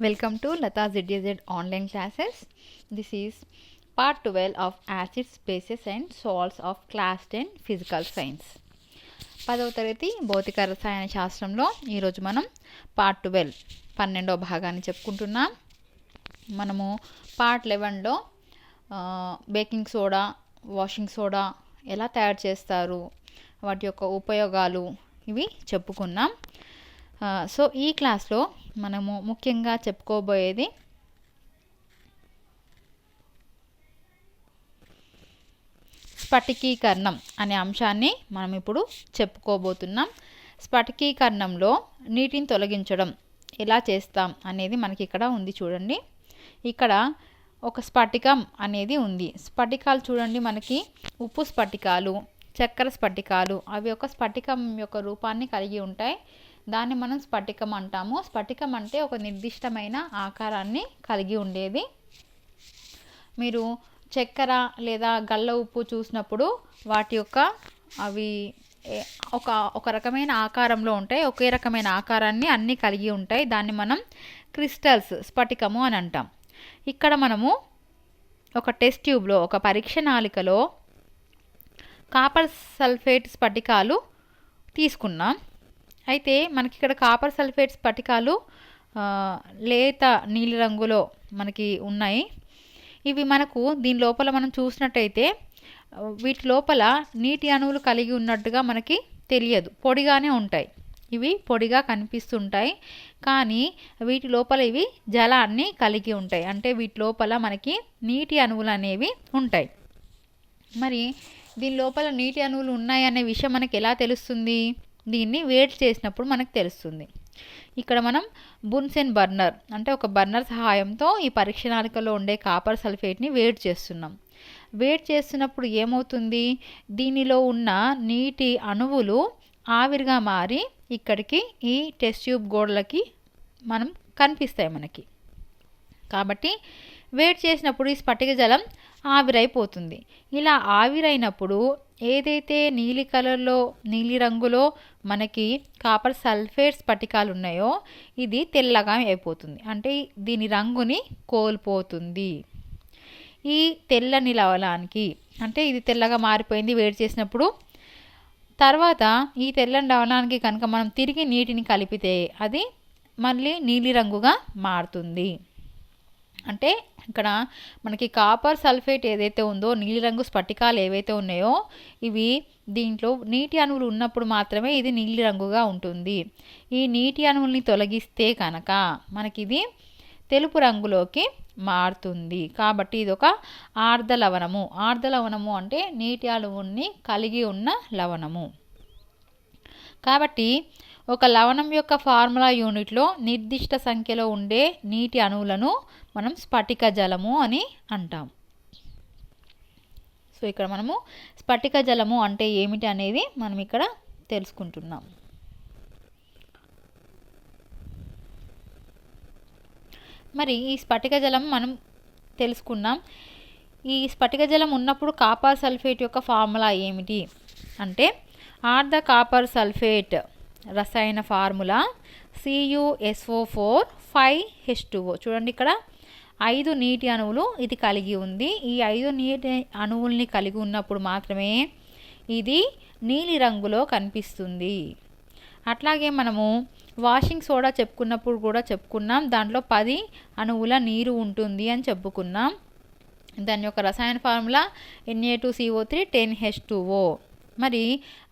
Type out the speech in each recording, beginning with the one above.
Welcome to Lata ZDZ online classes. This is part 12 of acids, bases and salts of class 10 physical science. 10వ తరగతి భౌతిక రసాయన శాస్త్రంలో ఈరోజు మనం పార్ట్ 12వ భాగాన్ని చెప్పుకుంటున్నాం. మనము పార్ట్ 11లో బేకింగ్ సోడా, వాషింగ్ సోడా ఎలా తయారు చేస్తారు, వాటి యొక్క ఉపయోగాలు ఇవి చెప్పుకున్నాం. సో ఈ క్లాస్లో మనము ముఖ్యంగా చెప్పుకోబోయేది స్ఫటికీకరణం అనే అంశాన్ని మనం ఇప్పుడు చెప్పుకోబోతున్నాం. స్ఫటికీకరణంలో నీటిని తొలగించడం ఎలా చేస్తాం అనేది మనకి ఇక్కడ ఉంది. చూడండి, ఇక్కడ ఒక స్ఫటికం అనేది ఉంది. స్ఫటికాలు చూడండి, మనకి ఉప్పు స్ఫటికాలు, చక్కెర స్ఫటికాలు, అవి ఒక స్ఫటికం యొక్క రూపాన్ని కలిగి ఉంటాయి. దాన్ని మనం స్ఫటికం అంటాము. స్ఫటికం అంటే ఒక నిర్దిష్టమైన ఆకారాన్ని కలిగి ఉండేది. మీరు చక్కెర లేదా గల్ల ఉప్పు చూసినప్పుడు వాటి యొక్క అవి ఒక రకమైన ఆకారంలో ఉంటాయి, ఒకే రకమైన ఆకారాన్ని అన్నీ కలిగి ఉంటాయి. దాన్ని మనం క్రిస్టల్స్, స్ఫటికము అని అంటాం. ఇక్కడ మనము ఒక టెస్ట్ ట్యూబ్లో, ఒక పరీక్ష నాళికలో కాపర్ సల్ఫేట్ స్ఫటికాలు తీసుకున్నాం. అయితే మనకి ఇక్కడ కాపర్ సల్ఫేట్ స్ఫటికాలు లేత నీలిరంగులో మనకి ఉన్నాయి. ఇవి మనకు దీని లోపల మనం చూసినట్టయితే వీటి లోపల నీటి అణువులు కలిగి ఉన్నట్టుగా మనకి తెలియదు, పొడిగానే ఉంటాయి. ఇవి పొడిగా కనిపిస్తుంటాయి, కానీ వీటి లోపల ఇవి జలాన్ని కలిగి ఉంటాయి. అంటే వీటి లోపల మనకి నీటి అణువులు అనేవి ఉంటాయి. మరి దీని లోపల నీటి అణువులు ఉన్నాయి అనే విషయం మనకి ఎలా తెలుస్తుంది? దీన్ని వేడి చేసినప్పుడు మనకు తెలుస్తుంది. ఇక్కడ మనం బున్సెన్ బర్నర్ అంటే ఒక బర్నర్ సహాయంతో ఈ పరీక్ష నాళికలో ఉండే కాపర్ సల్ఫేట్ని వేడి చేస్తున్నాం. వేడి చేస్తున్నప్పుడు ఏమవుతుంది? దీనిలో ఉన్న నీటి అణువులు ఆవిరిగా మారి ఇక్కడికి ఈ టెస్ట్ ట్యూబ్ గోడలకి మనం కనిపిస్తాయి మనకి. కాబట్టి వేడి చేసినప్పుడు ఈ స్ఫటిక జలం ఆవిరైపోతుంది. ఇలా ఆవిరైనప్పుడు ఏదైతే నీలి కలర్లో, నీలి రంగులో మనకి కాపర్ సల్ఫేట్ స్ఫటికాలు ఉన్నాయో ఇది తెల్లగా అయిపోతుంది. అంటే దీని రంగుని కోల్పోతుంది. ఈ తెల్లని లవణానికి, అంటే ఇది తెల్లగా మారిపోయింది వేడి చేసినప్పుడు, తర్వాత ఈ తెల్లని లవణానికి కనుక మనం తిరిగి నీటిని కలిపితే అది మళ్ళీ నీలిరంగుగా మారుతుంది. అంటే ఇక్కడ మనకి కాపర్ సల్ఫేట్ ఏదైతే ఉందో, నీలిరంగు స్ఫటికాలు ఏవైతే ఉన్నాయో ఇవి దీంట్లో నీటి అణువులు ఉన్నప్పుడు మాత్రమే ఇది నీలిరంగుగా ఉంటుంది. ఈ నీటి అణువుల్ని తొలగిస్తే కనుక మనకి ఇది తెలుపు రంగులోకి మారుతుంది. కాబట్టి ఇది ఒక ఆర్ధ లవణము. ఆర్ధ లవణము అంటే నీటి అణువుల్ని కలిగి ఉన్న లవణము. కాబట్టి ఒక లవణం యొక్క ఫార్ములా యూనిట్లో నిర్దిష్ట సంఖ్యలో ఉండే నీటి అణువులను మనం స్ఫటిక జలము అని అంటాం. సో ఇక్కడ మనము స్ఫటిక జలము అంటే ఏమిటి అనేది మనం ఇక్కడ తెలుసుకుంటున్నాం. మరి ఈ స్ఫటిక జలం మనం తెలుసుకున్నాం. ఈ స్ఫటిక జలం ఉన్నప్పుడు కాపర్ సల్ఫేట్ యొక్క ఫార్ములా ఏమిటి అంటే, ఆర్ధ కాపర్ సల్ఫేట్ రసాయన ఫార్ములా CuSO4 5H2O. చూడండి, ఇక్కడ 5 నీటి అణువులు ఇది కలిగి ఉంది. ఈ 5 నీటి అణువుల్ని కలిగి ఉన్నప్పుడు మాత్రమే ఇది నీలి రంగులో కనిపిస్తుంది. అట్లాగే మనము వాషింగ్ సోడా చెప్పుకున్నప్పుడు కూడా చెప్పుకున్నాం, దాంట్లో 10 అణువుల నీరు ఉంటుంది అని చెప్పుకున్నాం. దాని యొక్క రసాయన ఫార్ములా Na2CO3 10H2O. మరి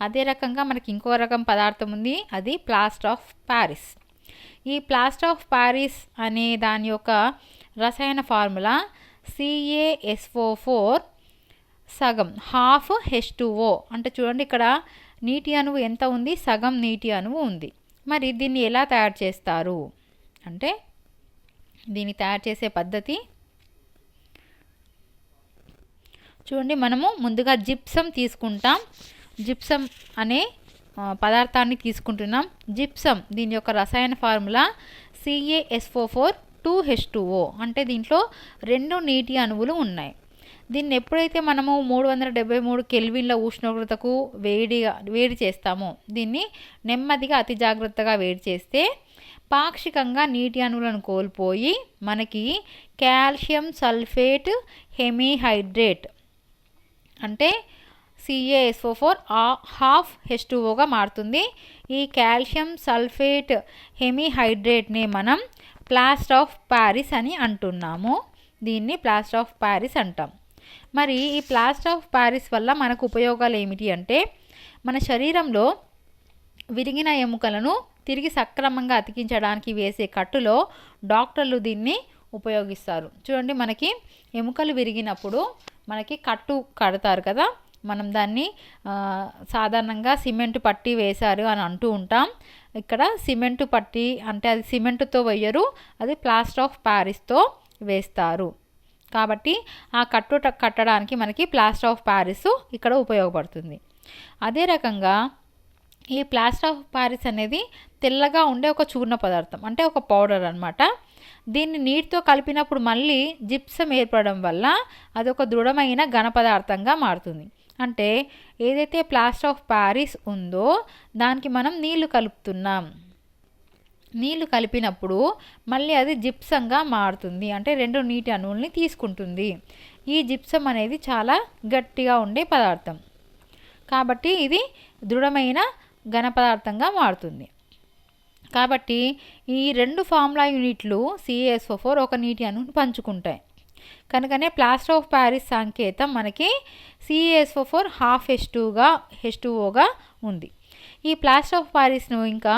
అదే రకంగా మనకి ఇంకో రకం పదార్థం ఉంది, అది ప్లాస్టర్ ఆఫ్ ప్యారిస్. ఈ ప్లాస్టర్ ఆఫ్ ప్యారిస్ అనే దాని యొక్క రసాయన ఫార్ములా CaSO4 సగం హాఫ్ H2O. అంటే చూడండి, ఇక్కడ నీటి అణువు ఎంత ఉంది? సగం నీటి అణువు ఉంది. మరి దీన్ని ఎలా తయారు చేస్తారు అంటే, దీన్ని తయారు చేసే పద్ధతి చూడండి. మనము ముందుగా జిప్సం తీసుకుంటాం. జిప్సం అనే పదార్థాన్ని తీసుకుంటున్నాం. జిప్సం దీని యొక్క రసాయన ఫార్ములా CaSO4 2H2O. అంటే దీంట్లో 2 నీటి అణువులు ఉన్నాయి. దీన్ని ఎప్పుడైతే మనము 373 కెల్విన్ల ఉష్ణోగ్రతకు వేడి చేస్తామో, దీన్ని నెమ్మదిగా అతి జాగ్రత్తగా వేడి చేస్తే పాక్షికంగా నీటి అణువులను కోల్పోయి మనకి కాల్షియం సల్ఫేట్ హెమీహైడ్రేట్ అంటే CaSO4 హాఫ్ H2Oగా మారుతుంది. ఈ కాల్షియం సల్ఫేట్ హెమీహైడ్రేట్ని మనం ప్లాస్టర్ ఆఫ్ ప్యారిస్ అని అంటున్నాము. దీన్ని ప్లాస్టర్ ఆఫ్ ప్యారిస్ అంటాం. మరి ఈ ప్లాస్టర్ ఆఫ్ ప్యారిస్ వల్ల మనకు ఉపయోగాలు ఏమిటి అంటే, మన శరీరంలో విరిగిన ఎముకలను తిరిగి సక్రమంగా అతికించడానికి వేసే కట్టులో డాక్టర్లు దీన్ని ఉపయోగిస్తారు. చూడండి, మనకి ఎముకలు విరిగినప్పుడు మనకి కట్టు కడతారు కదా, మనం దాన్ని సాధారణంగా సిమెంట్ పట్టి వేశారు అని అంటూ ఉంటాం. ఇక్కడ సిమెంట్ పట్టి అంటే అది సిమెంటుతో వేయరు, అది ప్లాస్టర్ ఆఫ్ ప్యారిస్తో వేస్తారు. కాబట్టి ఆ కట్టు కట్టడానికి మనకి ప్లాస్టర్ ఆఫ్ ప్యారిస్ ఇక్కడ ఉపయోగపడుతుంది. అదే రకంగా ఈ ప్లాస్టర్ ఆఫ్ ప్యారిస్ అనేది తెల్లగా ఉండే ఒక చూర్ణ పదార్థం, అంటే ఒక పౌడర్ అన్నమాట. దీన్ని నీటితో కలిపినప్పుడు మళ్ళీ జిప్సం ఏర్పడడం వల్ల అది ఒక దృఢమైన ఘన పదార్థంగా మారుతుంది. అంటే ఏదైతే ప్లాస్టర్ ఆఫ్ ప్యారిస్ ఉందో దానికి మనం నీళ్లు కలుపుతున్నాం. నీళ్లు కలిపినప్పుడు మళ్ళీ అది జిప్సంగా మారుతుంది, అంటే 2 నీటి అణువుల్ని తీసుకుంటుంది. ఈ జిప్సం అనేది చాలా గట్టిగా ఉండే పదార్థం కాబట్టి ఇది దృఢమైన ఘన పదార్థంగా మారుతుంది. కాబట్టి ఈ 2 ఫార్ములా యూనిట్లు CaSO4 ఒక నీటి అణువుని పంచుకుంటాయి. కనుకనే ప్లాస్టర్ ఆఫ్ ప్యారిస్ సంకేతం మనకి CaSO4 హాఫ్ H2Oగా ఉంది. ఈ ప్లాస్టర్ ఆఫ్ ప్యారిస్ను ఇంకా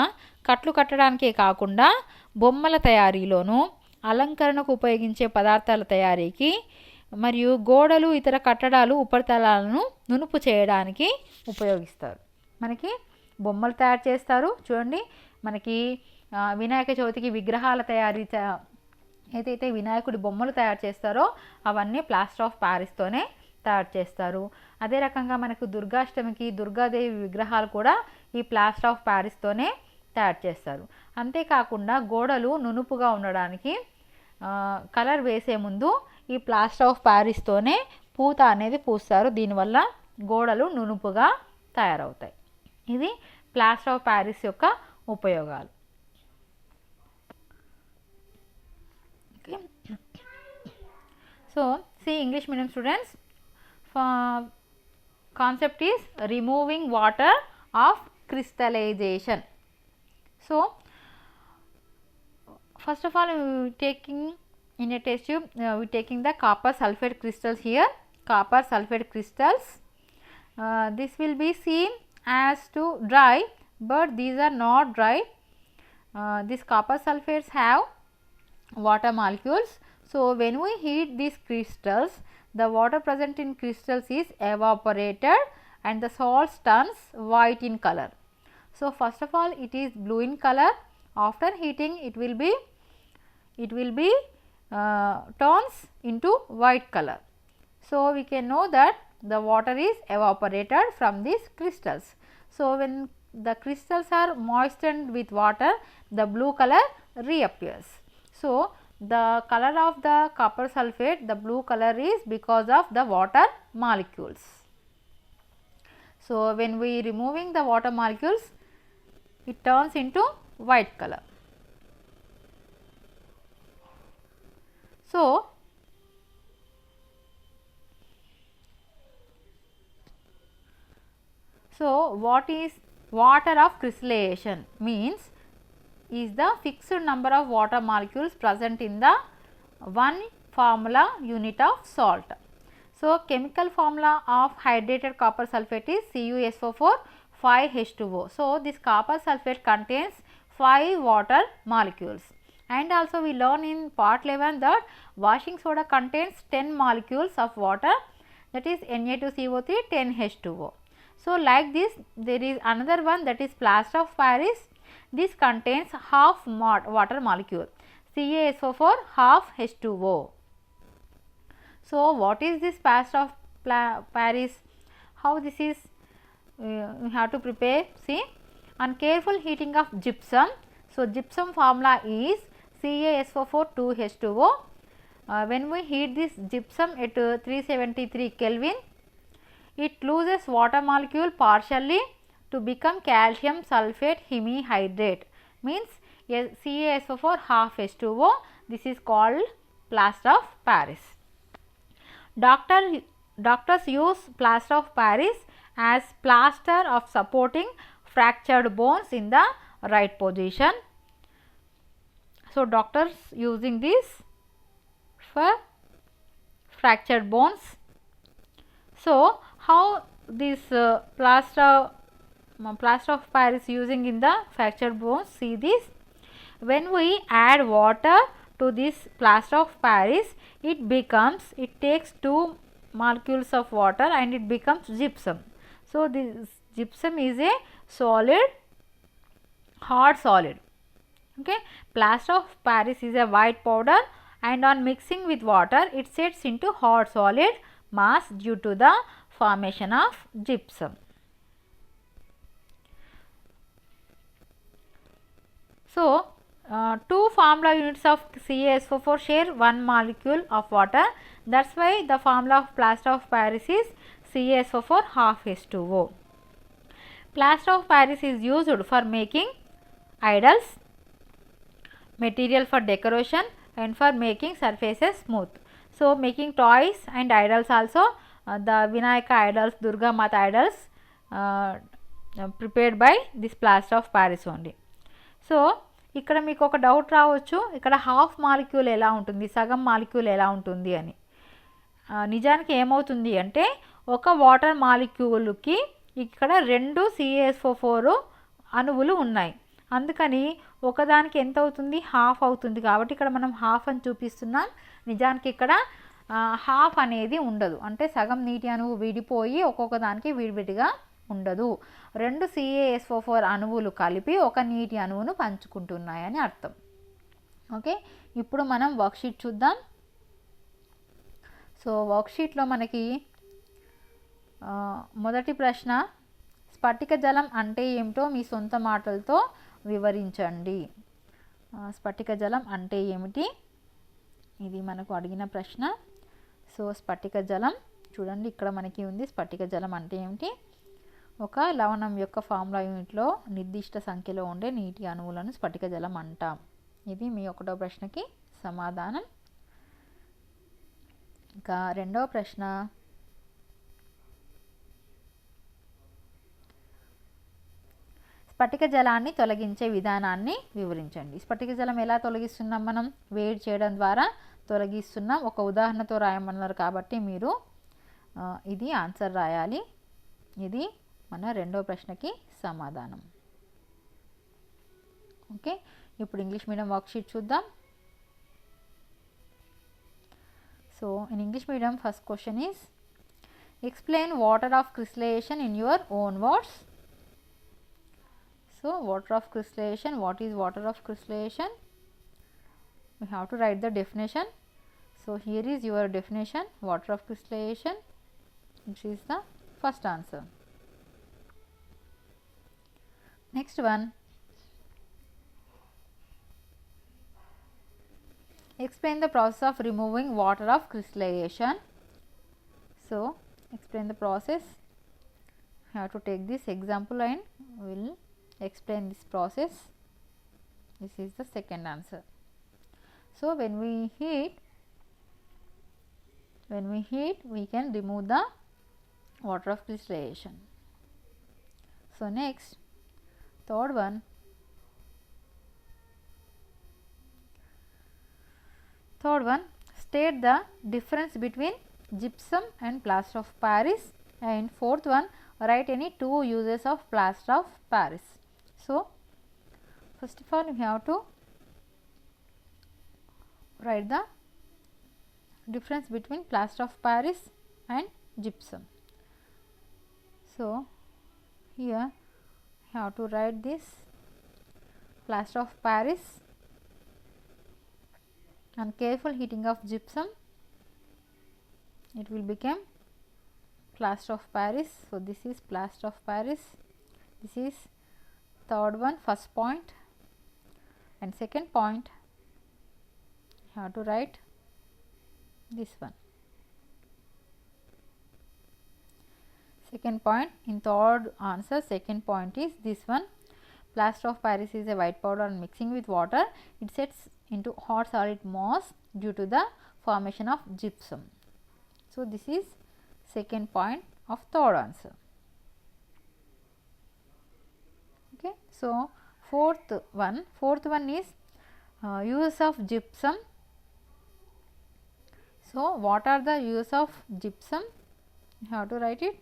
కట్లు కట్టడానికే కాకుండా బొమ్మల తయారీలోనూ, అలంకరణకు ఉపయోగించే పదార్థాల తయారీకి మరియు గోడలు ఇతర కట్టడాలు ఉపరితలాలను నునుపు చేయడానికి ఉపయోగిస్తారు. మనకి బొమ్మలు తయారు చేస్తారు. చూడండి, మనకి వినాయక చవితికి విగ్రహాల తయారీ ఏదైతే వినాయకుడి బొమ్మలు తయారు చేస్తారో అవన్నీ ప్లాస్టర్ ఆఫ్ ప్యారిస్తోనే తయారు చేస్తారు. అదే రకంగా మనకు దుర్గాష్టమికి దుర్గాదేవి విగ్రహాలు కూడా ఈ ప్లాస్టర్ ఆఫ్ ప్యారిస్తోనే తయారు చేస్తారు. అంతేకాకుండా గోడలు నునుపుగా ఉండడానికి కలర్ వేసే ముందు ఈ ప్లాస్టర్ ఆఫ్ ప్యారిస్తోనే పూత అనేది పూస్తారు. దీనివల్ల గోడలు నునుపుగా తయారవుతాయి. ఇది ప్లాస్టర్ ఆఫ్ ప్యారిస్ యొక్క ఉపయోగాలు. So see, English medium students, concept is removing water of crystallization. So first of all, taking in a test tube, we taking the copper sulfate crystals here, copper sulfate crystals. This will be seen as to dry, but these are not dry. These copper sulfates have water molecules. So when we heat these crystals, the water present in crystals is evaporated and the salt turns white in color. So first of all, it is blue in color. After heating, it will be turns into white color. So we can know that the water is evaporated from these crystals. So when the crystals are moistened with water, the blue color reappears. So the color of the copper sulfate, the blue color is because of the water molecules. So when we removing the water molecules, it turns into white color. So what is water of crystallization means is the fixed number of water molecules present in the one formula unit of salt. So chemical formula of hydrated copper sulfate is CuSO4 5H2O. So this copper sulfate contains 5 water molecules. And also we learn in part 11 that washing soda contains 10 molecules of water, that is Na2CO3 10H2O. So like this, there is another one, that is plaster of Paris. This contains half water molecule, CaSO4 half H2O. So what is this plaster of Paris? How this is you have to prepare? See, on careful heating of gypsum. So gypsum formula is CaSO4 2H2O. When we heat this gypsum at 373 Kelvin, it loses water molecule partially to become calcium sulfate hemihydrate. Means CaSO4 half H2O. This is called plaster of Paris. Doctors use plaster of Paris as plaster of supporting fractured bones in the right position. So, doctors using this for fractured bones. So, how this plaster of Paris using in the fractured bones? See this. When we add water to this plaster of Paris, it takes 2 molecules of water and it becomes gypsum. So, this gypsum is a hard solid. Okay. Plaster of Paris is a white powder, and on mixing with water it sets into hard solid mass due to the formation of gypsum. So, 2 formula units of CaSO4 share 1 molecule of water. That is why the formula of plaster of Paris is CaSO4 half H2O. Plaster of Paris is used for making idols, material for decoration, and for making surfaces smooth. So, making toys and idols also, the Vinayaka idols, Durga Mata idols prepared by this plaster of Paris only. So ఇక్కడ మీకు ఒక doubt రావచ్చు, ఇక్కడ half molecule ఎలా ఉంటుంది, సగం molecule ఎలా ఉంటుంది అని. నిజానికి ఏమవుతుంది అంటే ఒక వాటర్ మాలిక్యూల్కి ఇక్కడ 2 CaSO4 అణువులు ఉన్నాయి. అందుకని ఒకదానికి ఎంత అవుతుంది, హాఫ్ అవుతుంది. కాబట్టి ఇక్కడ మనం హాఫ్ అని చూపిస్తున్నాం. నిజానికి ఇక్కడ హాఫ్ అనేది ఉండదు, అంటే సగం నీటి అణువు విడిపోయి ఒక్కొక్క దానికి విడివిడిగా ఉండదు. 2 CaSO4 అణువులు కలిపి ఒక నీటి అణువును పంచుకుంటున్నాయని అర్థం. ఓకే, ఇప్పుడు మనం వర్క్షీట్ చూద్దాం. సో వర్క్షీట్లో మనకి మొదటి ప్రశ్న, స్ఫటిక జలం అంటే ఏమిటో మీ సొంత మాటలతో వివరించండి. స్ఫటిక జలం అంటే ఏమిటి, ఇది మనకు అడిగిన ప్రశ్న. సో స్ఫటిక జలం చూడండి, ఇక్కడ మనకి ఉంది. స్ఫటిక జలం అంటే ఏమిటి, ఒక లవణం యొక్క ఫార్ములా యూనిట్లో నిర్దిష్ట సంఖ్యలో ఉండే నీటి అణువులను స్ఫటిక జలం అంటాం. ఇది మీ 1వ ప్రశ్నకి సమాధానం. ఇంకా 2వ ప్రశ్న, స్ఫటిక జలాన్ని తొలగించే విధానాన్ని వివరించండి. స్ఫటిక జలం ఎలా తొలగిస్తున్నాం, మనం వేడి చేయడం ద్వారా తొలగిస్తున్నాం. ఒక ఉదాహరణతో రాయమన్నారు కాబట్టి మీరు ఇది ఆన్సర్ రాయాలి. ఇది మన 2వ ప్రశ్నకి సమాధానం. ఓకే, ఇప్పుడు ఇంగ్లీష్ మీడియం వర్క్షీట్ చూద్దాం. So in English medium first question is, explain water of crystallization in your own words. So water of crystallization, what is water of crystallization? We have to write the definition. So here is your definition, water of crystallization, which is the first answer. Next one, explain the process of removing water of crystallization. So explain the process. You have to take this example and we will explain this process. This is the second answer. So when we heat we can remove the water of crystallization. So next, third one, state the difference between gypsum and plaster of Paris. And fourth one, write any 2 uses of plaster of Paris. So first of all, we have to write the difference between plaster of Paris and gypsum. So here we have to write this plaster of Paris. On careful heating of gypsum, it will become plaster of Paris. So this is plaster of Paris. This is third one, first point, and second point you have to write this one. Second point in third answer, second point is this one, Plaster of Paris is a white powder and mixing with water it sets into hot solid mass due to the formation of gypsum. So this is second point of third answer. Okay, so fourth one is use of gypsum. So what are the use of gypsum? You have to write it.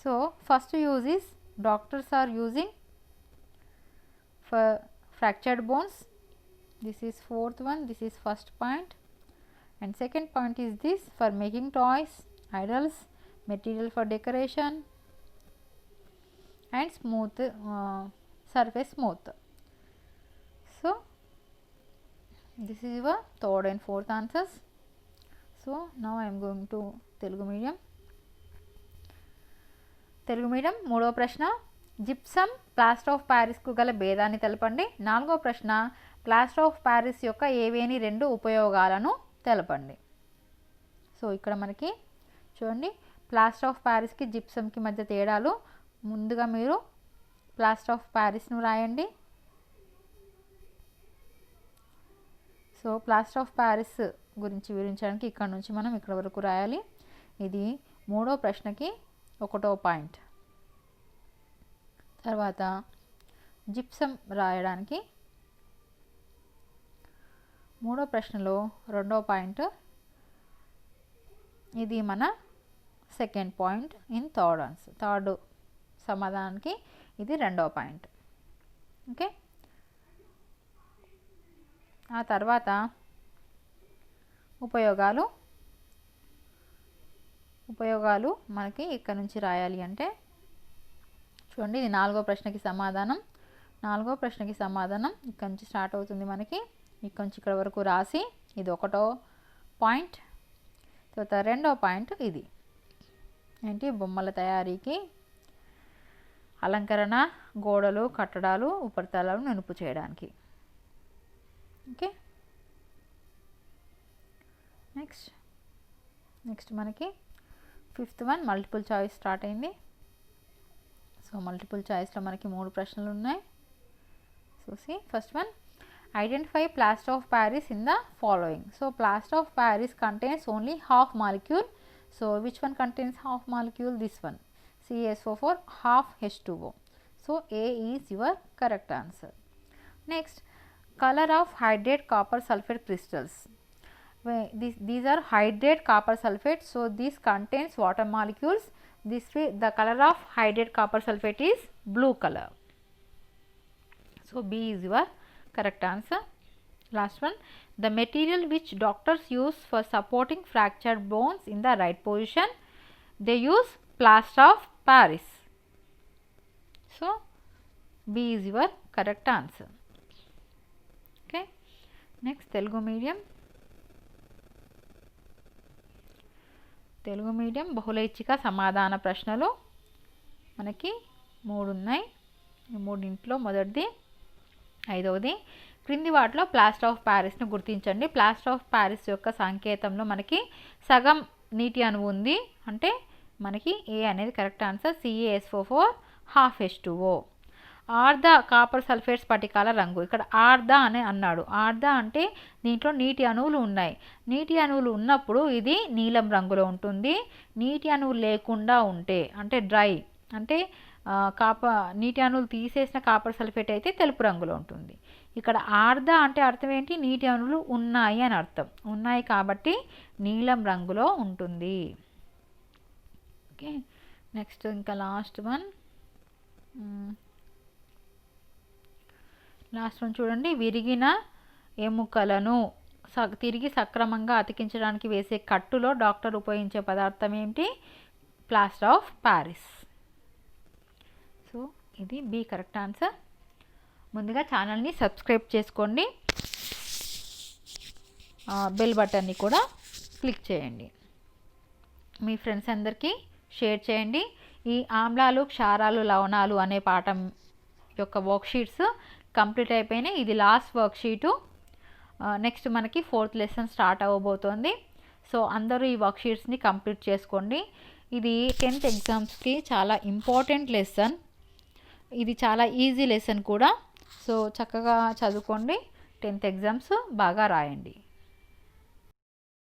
So first use is doctors are using for fractured bones. This is fourth one, this is first point, and second point is this for making toys, idols, material for decoration, and smooth surface smooth. So this is your third and fourth answers. So now I am going to Telugu medium. Telugu medium మూడవ ప్రశ్న gypsum plaster of ప్యారిస్కు గల భేదాన్ని తెలపండి. నాలుగవ ప్రశ్న plaster of Paris యొక్క ఏవేని రెండు ఉపయోగాలను తెలపండి. సో ఇక్కడ మనకి చూడండి ప్లాస్టర్ ఆఫ్ ప్యారిస్కి జిప్సమ్కి మధ్య తేడాలు. ముందుగా మీరు ప్లాస్టర్ ఆఫ్ ప్యారిస్ను రాయండి. సో ప్లాస్టర్ ఆఫ్ ప్యారిస్ గురించి వివరించడానికి ఇక్కడ నుంచి మనం ఇక్కడ వరకు రాయాలి. ఇది మూడో ప్రశ్నకి ఒకటో పాయింట్. తర్వాత జిప్సమ్ రాయడానికి మూడో ప్రశ్నలో రెండో పాయింట్. ఇది మన second point in third answer. Third సమాధానానికి ఇది రెండో పాయింట్. ఓకే, ఆ తర్వాత ఉపయోగాలు మనకి ఇక్కడ నుంచి రాయాలి అంటే చూడండి ఇది నాలుగో ప్రశ్నకి సమాధానం. నాలుగో ప్రశ్నకి సమాధానం ఇక్కడ నుంచి స్టార్ట్ అవుతుంది మనకి. ఇక్కడ నుంచి ఇక్కడ వరకు రాసి ఇది ఒకటో పాయింట్. తర్వాత రెండో పాయింట్ ఇది ఏంటి బొమ్మల తయారీకి అలంకరణ, గోడలు, కట్టడాలు, ఉపరితలాలు నునుపు చేయడానికి. ఓకే, నెక్స్ట్ మనకి fifth one multiple choice start అయింది. సో మల్టిపుల్ చాయిస్లో మనకి మూడు ప్రశ్నలు ఉన్నాయి. So see first one identify plaster of Paris in the following. So plaster of Paris contains only half molecule. So which one contains half molecule? This one CaSO4 half H2O. So A is your correct answer. Next, color of hydrate copper sulfate crystals. These are hydrate copper sulfate. So this contains water molecules. This way the color of hydrate copper sulfate is blue color. So B is your correct answer. Last one, the material which doctors use for supporting fractured bones in the right position, they use plaster of Paris. So B is your correct answer. Okay, next Telugu medium. Telugu medium బహుళైచ్ఛిక సమాధాన ప్రశ్నలు మనకి మూడు ఉన్నాయి. ఈ మూడింట్లో మొదటిది, ఐదవది. క్రింది వాటిలో ప్లాస్టర్ ఆఫ్ ప్యారిస్ను గుర్తించండి. ప్లాస్టర్ ఆఫ్ ప్యారిస్ యొక్క సంకేతంలో మనకి సగం నీటి అణువు ఉంది అంటే మనకి ఏ అనేది correct answer. CaSO4 half H2O. ఆర్ద కాపర్ సల్ఫేట్ స్ఫటికాల రంగు. ఇక్కడ ఆర్ద అని అన్నాడు. ఆర్ద అంటే దీంట్లో నీటి అణువులు ఉన్నాయి. నీటి అణువులు ఉన్నప్పుడు ఇది నీలం రంగులో ఉంటుంది. నీటి అణువులు లేకుండా ఉంటే అంటే డ్రై అంటే నీటి అణువులు తీసేసిన కాపర్ సల్ఫేట్ అయితే తెలుపు రంగులో ఉంటుంది. ఇక్కడ ఆర్ద అంటే అర్థం ఏంటి? నీటి అణువులు ఉన్నాయి అని అర్థం. ఉన్నాయి కాబట్టి నీలం రంగులో ఉంటుంది. ఓకే, నెక్స్ట్ ఇంకా లాస్ట్ వన్ చూడండి. విరిగిన ఎముకలను తిరిగి సక్రమంగా అతికించడానికి వేసే కట్టులో డాక్టర్ ఉపయోగించే పదార్థం ఏమిటి? Plaster of Paris. సో ఇది బి కరెక్ట్ ఆన్సర్. ముందుగా ఛానల్ని సబ్స్క్రైబ్ చేసుకోండి, బెల్ బటన్ని కూడా క్లిక్ చేయండి, మీ ఫ్రెండ్స్ అందరికీ షేర్ చేయండి. ఈ ఆమ్లాలు, క్షారాలు, లవణాలు అనే పాఠం యొక్క వర్క్షీట్స్ కంప్లీట్ అయిపోయినాయి. ఇది లాస్ట్ వర్క్షీటు. నెక్స్ట్ మనకి 4th లెసన్ స్టార్ట్ అవ్వబోతోంది. సో అందరూ ఈ వర్క్షీట్స్ని కంప్లీట్ చేసుకోండి. ఇది 10th ఎగ్జామ్స్కి చాలా ఇంపార్టెంట్ లెసన్. ఇది చాలా ఈజీ లెసన్ కూడా. సో చక్కగా చదువుకోండి, 10th ఎగ్జామ్స్ బాగా రాయండి.